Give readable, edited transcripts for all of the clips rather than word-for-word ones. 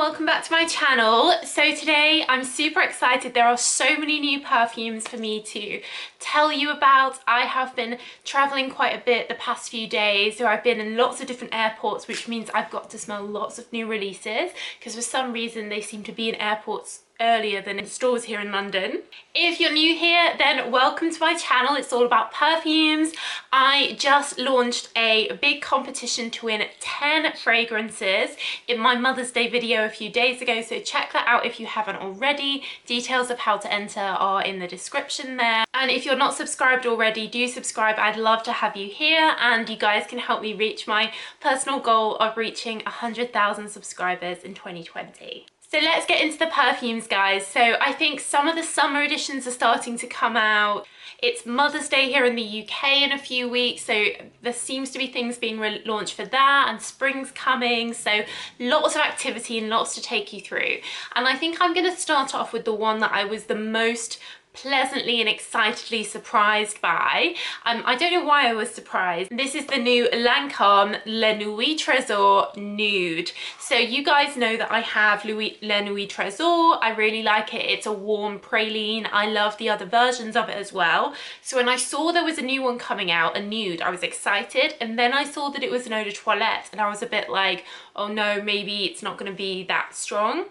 welcome back to my channel. So today I'm super excited. There are so many new perfumes for me to tell you about. I have been traveling quite a bit the past few days, so I've been in lots of different airports, which means I've got to smell lots of new releases because for some reason they seem to be in airports earlier than in stores here in London. If you're new here, then welcome to my channel. It's all about perfumes. I just launched a big competition to win 10 fragrances in my Mother's Day video a few days ago, so check that out if you haven't already. Details of how to enter are in the description there. And if you're not subscribed already, do subscribe. I'd love to have you here, and you guys can help me reach my personal goal of reaching 100,000 subscribers in 2020. So let's get into the perfumes, guys. So I think some of the summer editions are starting to come out. It's Mother's Day here in the UK in a few weeks, so there seems to be things being launched for that, and spring's coming, so lots of activity and lots to take you through. And I think I'm going to start off with the one that I was the most pleasantly and excitedly surprised by. I don't know why I was surprised. This is the new Lancome Nuit Tresor Nude. So you guys know that I have Nuit Tresor. I really like it. It's a warm praline. I love the other versions of it as well. So when I saw there was a new one coming out, a nude, I was excited. And then I saw that it was an eau de toilette and I was a bit like, oh no, maybe it's not going to be that strong.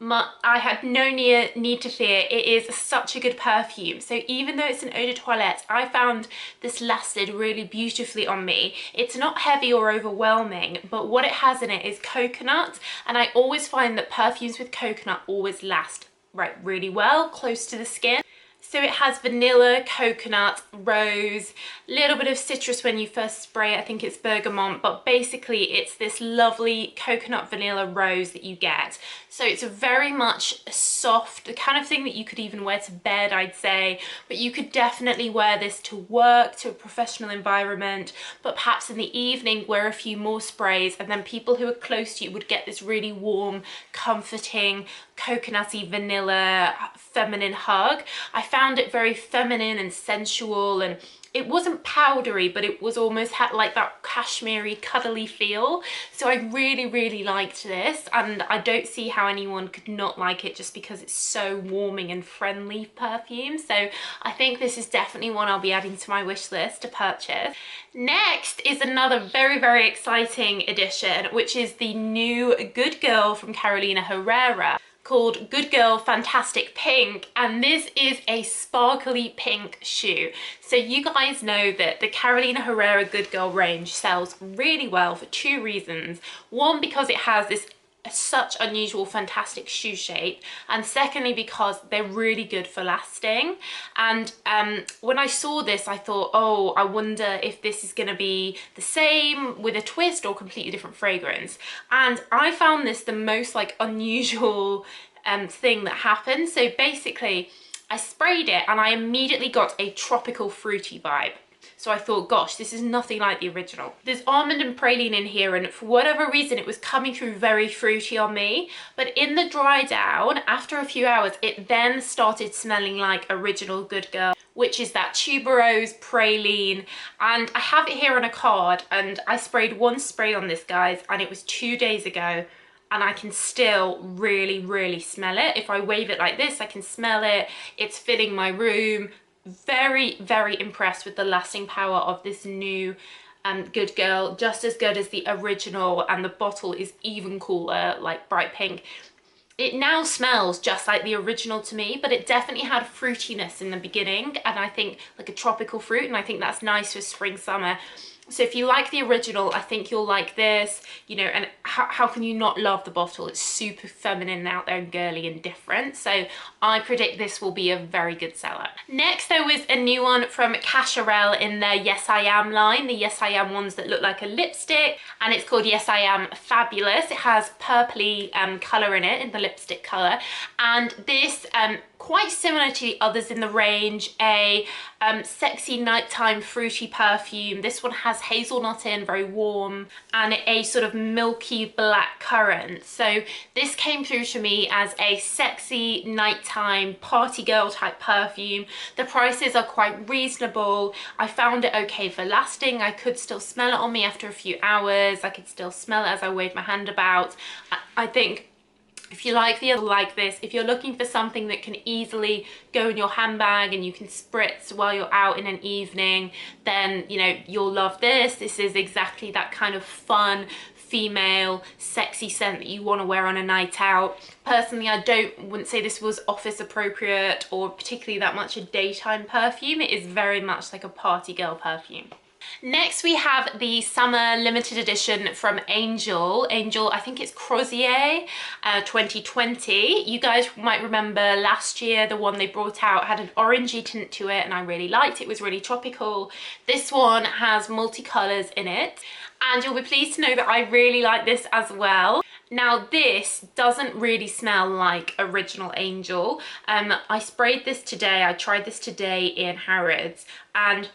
I had no need to fear. It is such a good perfume. So even though it's an eau de toilette, I found this lasted really beautifully on me. It's not heavy or overwhelming, but what it has in it is coconut, and I always find that perfumes with coconut always last really well close to the skin. So it has vanilla, coconut, rose, a little bit of citrus when you first spray it. I think it's bergamot, but basically it's this lovely coconut, vanilla, rose that you get. So it's very much soft, the kind of thing that you could even wear to bed, I'd say, but you could definitely wear this to work, to a professional environment, but perhaps in the evening wear a few more sprays, and then people who are close to you would get this really warm, comforting, coconutty, vanilla, feminine hug. I found it very feminine and sensual, and it wasn't powdery, but it was almost had like that cashmere cuddly feel. So I really liked this, and I don't see how anyone could not like it just because it's so warming and friendly perfume. So I think this is definitely one I'll be adding to my wish list to purchase. Next is another very exciting edition, which is the new Good Girl from Carolina Herrera, called Good Girl Fantastic Pink, and this is a sparkly pink shoe. So you guys know that the Carolina Herrera Good Girl range sells really well for two reasons. One, because it has this such unusual fantastic shoe shape, and secondly because they're really good for lasting. And when I saw this I thought, oh, I wonder if this is going to be the same with a twist or completely different fragrance, and I found this the most unusual thing that happened. So basically I sprayed it and I immediately got a tropical fruity vibe. So I thought, gosh, this is nothing like the original. There's almond and praline in here, and for whatever reason it was coming through very fruity on me, but in the dry down after a few hours it then started smelling like original Good Girl, which is that tuberose, praline. And I have it here on a card, and I sprayed one spray on this, guys, and it was 2 days ago, and I can still really smell it. If I wave it like this, I can smell it. It's filling my room. Very impressed with the lasting power of this new Good Girl, just as good as the original, and the bottle is even cooler, like bright pink. It now smells just like the original to me, but it definitely had fruitiness in the beginning, and I think like a tropical fruit, and I think that's nice for spring, summer. So if you like the original, I think you'll like this, you know, and how can you not love the bottle? It's super feminine and out there and girly and different. So I predict this will be a very good seller. Next there was a new one from Cacharel in their Yes I Am line, the Yes I Am ones that look like a lipstick, and it's called Yes I Am Fabulous. It has purpley colour in it, in the lipstick colour, and this quite similar to the others in the range, a sexy nighttime fruity perfume. This one has hazelnut in, very warm, and a sort of milky black currant. So this came through to me as a sexy nighttime party girl type perfume. The prices are quite reasonable. I found it okay for lasting. I could still smell it on me after a few hours. I could still smell it as I waved my hand about. I think If you like the other like this, if you're looking for something that can easily go in your handbag and you can spritz while you're out in an evening, then, you know, you'll love this. This is exactly that kind of fun, female, sexy scent that you want to wear on a night out. Personally, I wouldn't say this was office appropriate or particularly that much a daytime perfume. It is very much like a party girl perfume. Next we have the summer limited edition from Angel. Angel, I think it's Crozier 2020. You guys might remember last year the one they brought out had an orangey tint to it and I really liked it. It was really tropical. This one has multicolours in it and you'll be pleased to know that I really like this as well. Now this doesn't really smell like original Angel. I sprayed this today, I tried this today in Harrods, and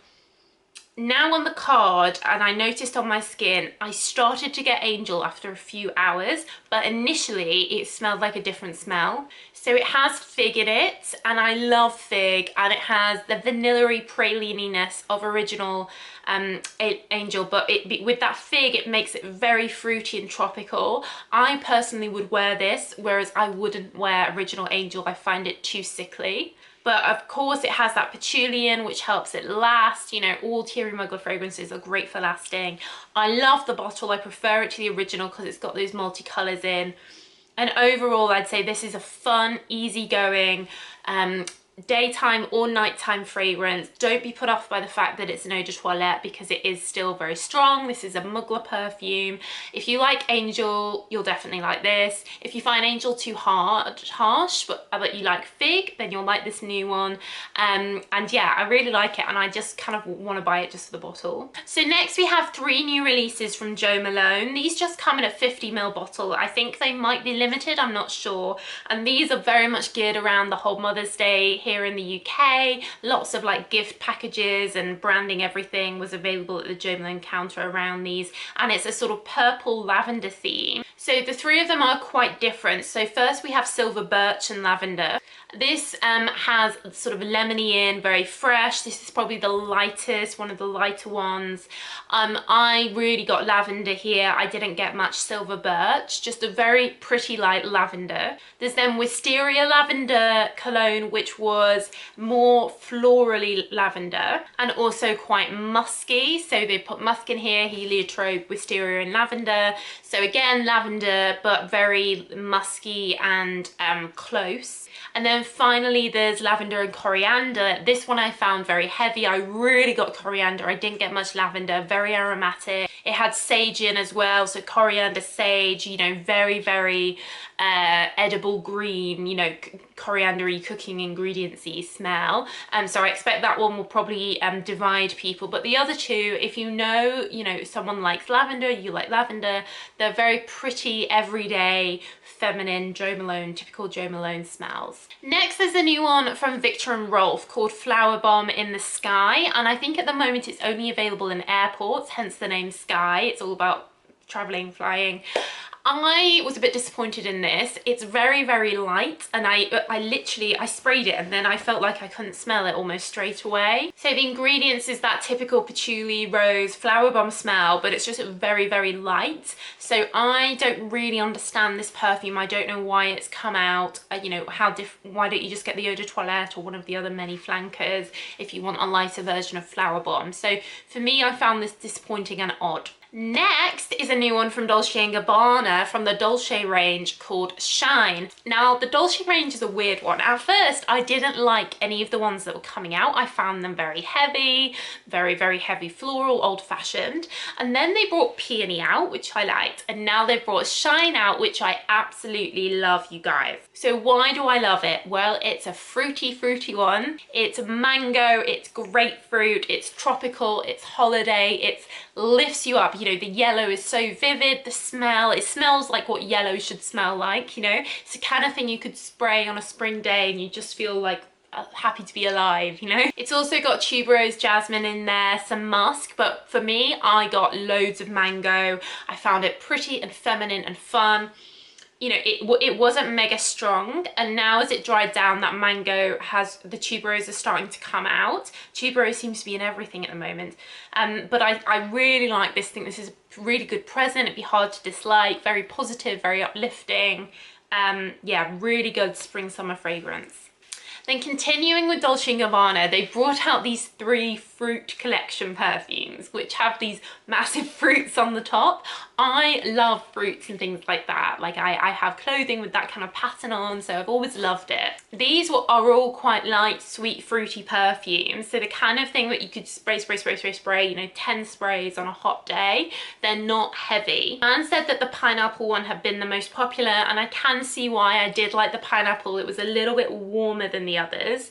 now on the card, and I noticed on my skin, I started to get Angel after a few hours, but initially it smelled like a different smell. So it has fig in it, and I love fig, and it has the vanilla-y pralininess of original Angel, but with that fig, it makes it very fruity and tropical. I personally would wear this, whereas I wouldn't wear original Angel. I find it too sickly. But of course it has that patchouli in, which helps it last. You know, all Thierry Mugler fragrances are great for lasting. I love the bottle. I prefer it to the original because it's got those multicolours in. And overall, I'd say this is a fun, easygoing, daytime or nighttime fragrance. Don't be put off by the fact that it's an eau de toilette because it is still very strong. This is a Mugler perfume. If you like Angel, you'll definitely like this. If you find Angel too harsh, but you like fig, then you'll like this new one. And yeah, I really like it and I just kind of want to buy it just for the bottle. So next we have 3 new releases from Jo Malone. These just come in a 50ml bottle. I think they might be limited, I'm not sure. And these are very much geared around the whole Mother's Day here in the UK. Lots of like gift packages and branding, everything was available at the Jo Malone counter around these, and it's a sort of purple lavender theme. So the 3 of them are quite different. So first we have Silver Birch and Lavender. This has sort of lemony in, very fresh. This is probably the lightest, one of the lighter ones. I really got lavender here. I didn't get much Silver Birch, just a very pretty light lavender. There's then Wisteria Lavender Cologne, which was more florally lavender and also quite musky. So they put musk in here, heliotrope, wisteria and lavender. So again, lavender, but very musky and close. And then finally there's lavender and coriander. This one I found very heavy. I really got coriander. I didn't get much lavender, very aromatic. It had sage in as well, so coriander, sage, you know, very, very edible green, you know, coriander-y cooking ingredients-y smell. So I expect that one will probably divide people. But the other 2, if you know, someone likes lavender, you like lavender, they're very pretty, everyday, feminine Jo Malone, typical Jo Malone smells. Next there's a new one from Viktor Rolf called Flowerbomb in the Sky, and I think at the moment it's only available in airports, hence the name Sky. It's all about traveling, flying. I was a bit disappointed in this. It's very, very light, and I sprayed it and then I felt like I couldn't smell it almost straight away. So the ingredients is that typical patchouli, rose, flower bomb smell, but it's just very, very light. So I don't really understand this perfume. I don't know why it's come out. Why don't you just get the eau de toilette or one of the other many flankers if you want a lighter version of flower bomb? So for me, I found this disappointing and odd. Next is a new one from Dolce & Gabbana from the Dolce range called Shine. Now the Dolce range is a weird one. At first I didn't like any of the ones that were coming out. I found them very heavy, very, very heavy floral, old-fashioned. And then they brought Peony out, which I liked, and now they've brought Shine out, which I absolutely love, you guys. So why do I love it? Well, it's a fruity, fruity one. It's mango, it's grapefruit, it's tropical, it's holiday, it lifts you up. The yellow is so vivid, the smell, it smells like what yellow should smell like, It's the kind of thing you could spray on a spring day and you just feel like happy to be alive, It's also got tuberose, jasmine in there, some musk, but for me, I got loads of mango. I found it pretty and feminine and fun. It wasn't mega strong, and now as it dried down, that mango the tuberose are starting to come out. Tuberose seems to be in everything at the moment. But I really like this. I think this is a really good present. It'd be hard to dislike, very positive, very uplifting. Yeah, really good spring summer fragrance. Then continuing with Dolce & Gabbana, they brought out these 3 fruit collection perfumes, which have these massive fruits on the top. I love fruits and things like that. Like I have clothing with that kind of pattern on, so I've always loved it. These are all quite light, sweet, fruity perfumes. So the kind of thing that you could spray, you know, 10 sprays on a hot day. They're not heavy. Man said that the pineapple one had been the most popular, and I can see why. I did like the pineapple. It was a little bit warmer than the others.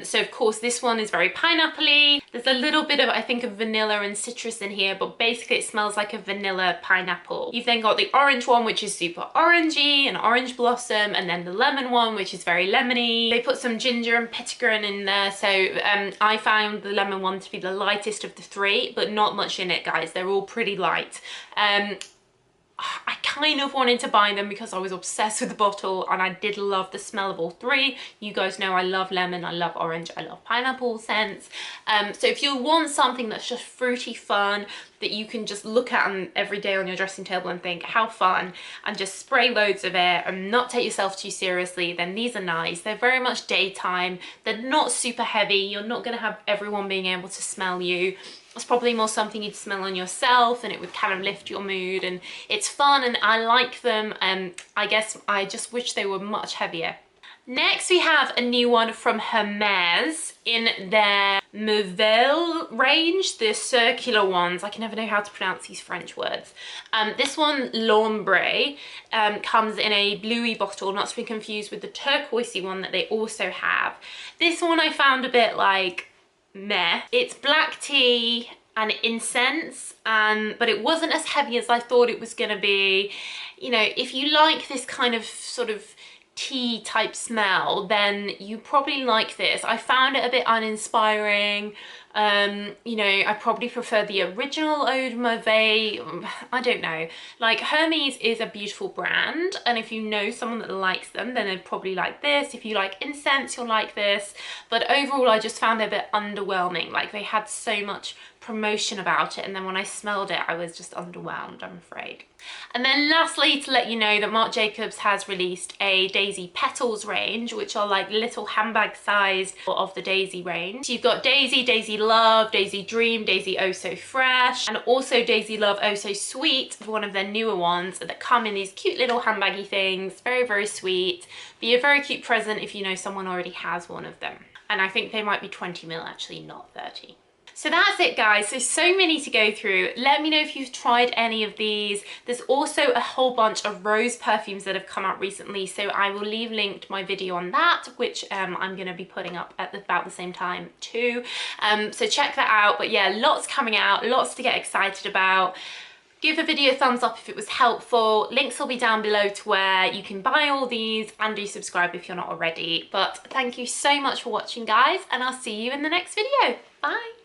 So of course this one is very pineapple-y. There's a little bit of, I think, of vanilla and citrus in here, but basically it smells like a vanilla pineapple. You've then got the orange one, which is super orangey and orange blossom, and then the lemon one, which is very lemony. They put some ginger and petitgrain in there, so I found the lemon one to be the lightest of the 3, but not much in it, guys. They're all pretty light. I kind of wanted to buy them because I was obsessed with the bottle, and I did love the smell of all 3. You guys know I love lemon, I love orange, I love pineapple scents. So if you want something that's just fruity fun, that you can just look at every day on your dressing table and think, how fun, and just spray loads of it and not take yourself too seriously, then these are nice. They're very much daytime. They're not super heavy. You're not going to have everyone being able to smell you. It's probably more something you'd smell on yourself, and it would kind of lift your mood, and it's fun, and I like them. I guess I just wish they were much heavier. Next we have a new one from Hermes in their Move L range, the circular ones. I can never know how to pronounce these French words. This one, L'Ombre, comes in a bluey bottle, not to be confused with the turquoisey one that they also have. This one I found a bit like meh. It's black tea and incense, but it wasn't as heavy as I thought it was gonna be. You know, if you like this kind of sort of tea type smell, then you probably like this. I found it a bit uninspiring. You know, I probably prefer the original Eau de Mauvais. I don't know. Like, Hermes is a beautiful brand, and if you know someone that likes them, then they'd probably like this. If you like incense, you'll like this. But overall, I just found it a bit underwhelming. Like, they had so much promotion about it, and then when I smelled it, I was just underwhelmed, I'm afraid. And then lastly, to let you know that Marc Jacobs has released a Daisy Petals range, which are like little handbag sized of the Daisy range. So you've got Daisy, Daisy Love, Daisy Dream, Daisy Oh So Fresh, and also Daisy Love Oh So Sweet, one of their newer ones that come in these cute little handbaggy things. Very, very sweet. Be a very cute present if you know someone already has one of them. And I think they might be 20ml actually, not 30. So that's it, guys. So many to go through. Let me know if you've tried any of these. There's also a whole bunch of rose perfumes that have come out recently, so I will leave linked my video on that, which I'm going to be putting up at about the same time too. So check that out. But yeah, lots coming out, lots to get excited about. Give the video a thumbs up if it was helpful. Links will be down below to where you can buy all these, and do subscribe if you're not already. But thank you so much for watching, guys, and I'll see you in the next video. Bye.